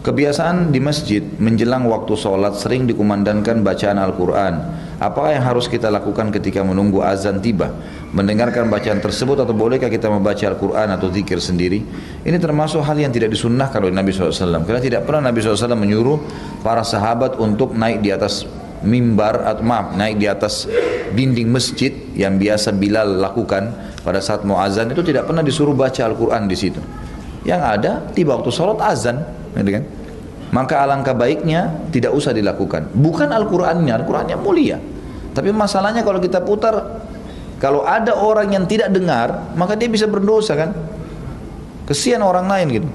Kebiasaan di masjid menjelang waktu sholat sering dikumandangkan bacaan Al-Quran. Apa yang harus kita lakukan ketika menunggu azan tiba? Mendengarkan bacaan tersebut atau bolehkah kita membaca Al-Quran atau zikir sendiri? Ini termasuk hal yang tidak disunnahkan oleh Nabi SAW. Karena tidak pernah Nabi SAW menyuruh para sahabat untuk naik di atas mimbar atau naik di atas dinding masjid yang biasa Bilal lakukan pada saat mau azan. Itu tidak pernah disuruh baca Al-Quran di situ. Yang ada tiba waktu sholat azan, gitu kan? Maka alangkah baiknya tidak usah dilakukan. Bukan Al-Qur'annya, Al-Qur'annya mulia. Tapi masalahnya kalau kita putar, kalau ada orang yang tidak dengar, maka dia bisa berdosa kan? Kesian orang lain gitu.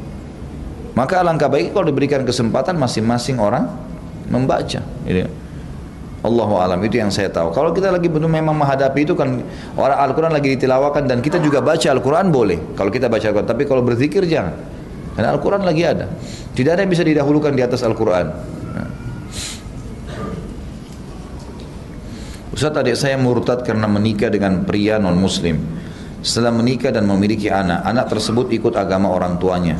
Maka alangkah baik kalau diberikan kesempatan masing-masing orang membaca. Gitu. Allahu alam, itu yang saya tahu. Kalau kita lagi betul memang menghadapi itu kan orang Al-Quran lagi ditilawakan dan kita juga baca Al-Quran boleh. Kalau kita baca Al-Quran, tapi kalau berzikir jangan. Karena Al-Quran lagi ada. Tidak ada yang bisa didahulukan di atas Al-Quran. Ustaz, adik saya murtad karena menikah dengan pria non-muslim. Setelah menikah dan memiliki anak, anak tersebut ikut agama orang tuanya.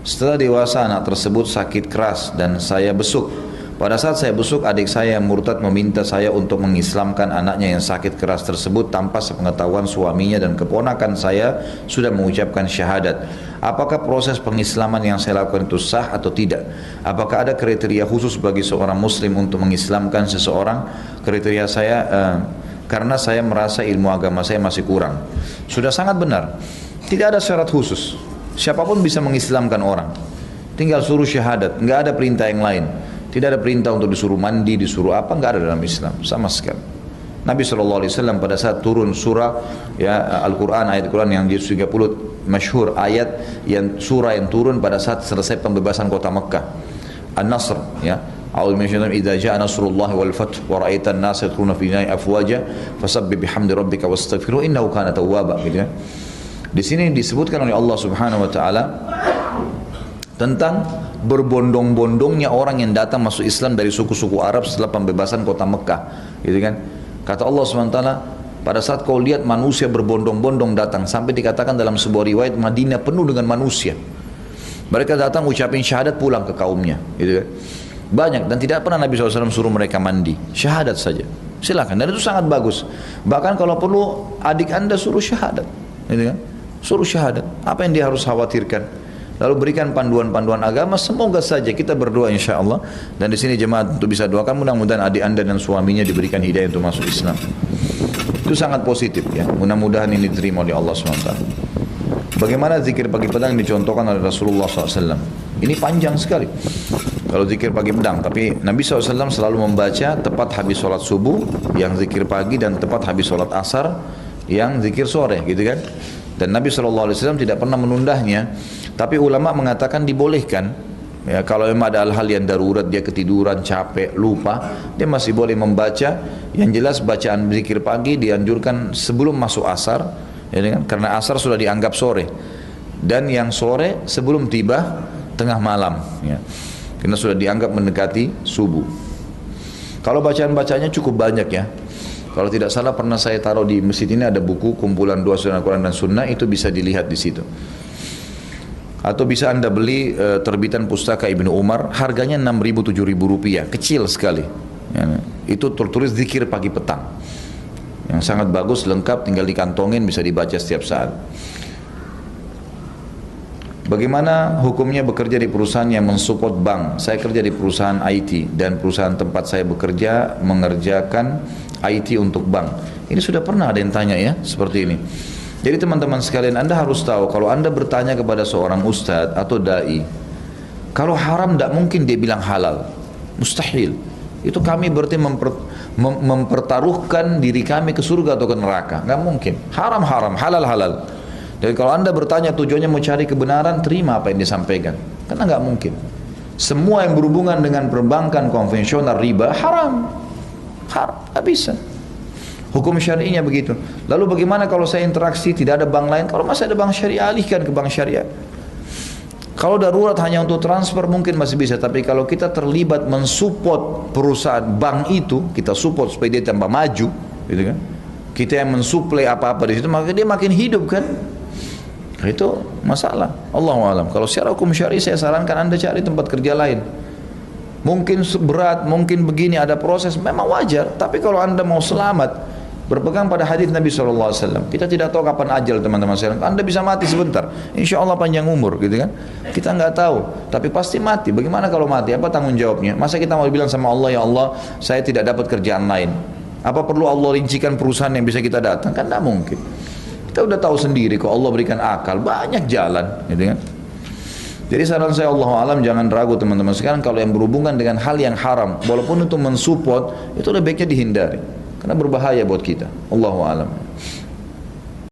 Setelah dewasa, anak tersebut sakit keras dan saya besuk. Pada saat saya besuk, adik saya yang murtad meminta saya untuk mengislamkan anaknya yang sakit keras tersebut tanpa sepengetahuan suaminya dan keponakan saya sudah mengucapkan syahadat. Apakah proses pengislaman yang saya lakukan itu sah atau tidak? Apakah ada kriteria khusus bagi seorang muslim untuk mengislamkan seseorang? Kriteria saya karena saya merasa ilmu agama saya masih kurang. Sudah sangat benar. Tidak ada syarat khusus. Siapapun bisa mengislamkan orang. Tinggal suruh syahadat, nggak ada perintah yang lain. Tidak ada perintah untuk disuruh mandi, disuruh apa, nggak ada dalam Islam sama sekali. Nabi SAW pada saat turun surah ya Al-Quran, ayat Quran yang 30 masyhur, ayat yang surah yang turun pada saat selesai pembebasan kota Mekah, An-Nasr ya. A'udzu minasyaitonir rajim. Idza jaa nasrullahi wal fath wa ra'aitan nasa yadkhuluna fi dinillahi afwaja fasabbih bihamdi rabbika wastaghfirhu innahu kana tawwaba gitu ya. Di sini disebutkan oleh Allah Subhanahu wa taala tentang berbondong-bondongnya orang yang datang masuk Islam dari suku-suku Arab setelah pembebasan kota Mekah, gitu kan? Kata Allah SWT, pada saat kau lihat manusia berbondong-bondong datang, sampai dikatakan dalam sebuah riwayat Madinah penuh dengan manusia. Mereka datang ucapin syahadat pulang ke kaumnya, gitu kan? Banyak, dan tidak pernah Nabi SAW suruh mereka mandi, syahadat saja. Silakan, dan itu sangat bagus. Bahkan kalau perlu adik anda suruh syahadat, gitu kan? Suruh syahadat. Apa yang dia harus khawatirkan? Lalu berikan panduan-panduan agama. Semoga saja kita berdoa insya Allah. Dan di sini jemaat untuk bisa doakan mudah-mudahan adik anda dan suaminya diberikan hidayah untuk masuk Islam. Itu sangat positif ya. Mudah-mudahan ini diterima oleh Allah SWT. Bagaimana zikir pagi petang dicontohkan oleh Rasulullah SAW? Ini panjang sekali. Kalau zikir pagi petang, tapi Nabi SAW selalu membaca tepat habis sholat subuh yang zikir pagi dan tepat habis sholat asar yang zikir sore, gitu kan? Dan Nabi SAW tidak pernah menundahnya. Tapi ulama mengatakan dibolehkan ya, kalau memang ada hal-hal yang darurat, dia ketiduran, capek, lupa, dia masih boleh membaca. Yang jelas bacaan zikir pagi dianjurkan sebelum masuk asar ya, kan? Karena asar sudah dianggap sore, dan yang sore sebelum tiba tengah malam ya, karena sudah dianggap mendekati subuh. Kalau bacaan-bacaannya cukup banyak ya. Kalau tidak salah pernah saya taruh di masjid ini ada buku kumpulan doa sunnah Al-Quran dan Sunnah, itu bisa dilihat di situ. Atau bisa anda beli terbitan pustaka Ibnu Umar, harganya 6.000-7.000 rupiah, kecil sekali ya, itu tertulis zikir pagi petang yang sangat bagus, lengkap, tinggal dikantongin, bisa dibaca setiap saat. Bagaimana hukumnya bekerja di perusahaan yang mensupport bank? Saya kerja di perusahaan IT dan perusahaan tempat saya bekerja mengerjakan IT untuk bank. Ini sudah pernah ada yang tanya ya seperti ini. Jadi teman-teman sekalian, anda harus tahu kalau anda bertanya kepada seorang ustadz atau da'i, kalau haram tidak mungkin dia bilang halal, mustahil. Itu kami berarti mempertaruhkan diri kami ke surga atau ke neraka, nggak mungkin. Haram haram, halal halal. Jadi kalau anda bertanya tujuannya mau cari kebenaran, terima apa yang disampaikan, karena nggak mungkin. Semua yang berhubungan dengan perbankan konvensional riba haram, nggak bisa. Hukum syari'inya begitu. Lalu bagaimana kalau saya interaksi tidak ada bank lain? Kalau masih ada bank syariah, alihkan ke bank syariah. Kalau darurat hanya untuk transfer mungkin masih bisa, tapi kalau kita terlibat mensupport perusahaan bank itu, kita support supaya dia tambah maju, gitu kan? Kita yang mensuplai apa-apa di situ, maka dia makin hidup kan? Itu masalah. Allahu a'lam. Kalau secara hukum syar'i saya sarankan Anda cari tempat kerja lain. Mungkin berat, mungkin begini, ada proses, memang wajar. Tapi kalau Anda mau selamat, berpegang pada hadis Nabi SAW, kita tidak tahu kapan ajal teman-teman sekalian. Anda bisa mati sebentar, insya Allah panjang umur, gitu kan? Kita nggak tahu, tapi pasti mati. Bagaimana kalau mati? Apa tanggung jawabnya? Masa kita mau bilang sama Allah, ya Allah, saya tidak dapat kerjaan lain. Apa perlu Allah rincikan perusahaan yang bisa kita datang? Kan tidak mungkin. Kita udah tahu sendiri, kok Allah berikan akal, banyak jalan, gitu kan? Jadi saran saya, Allahu alam, jangan ragu teman-teman sekarang kalau yang berhubungan dengan hal yang haram, walaupun itu mensupport, itu lebih baiknya dihindari karena berbahaya buat kita. Allahu alam.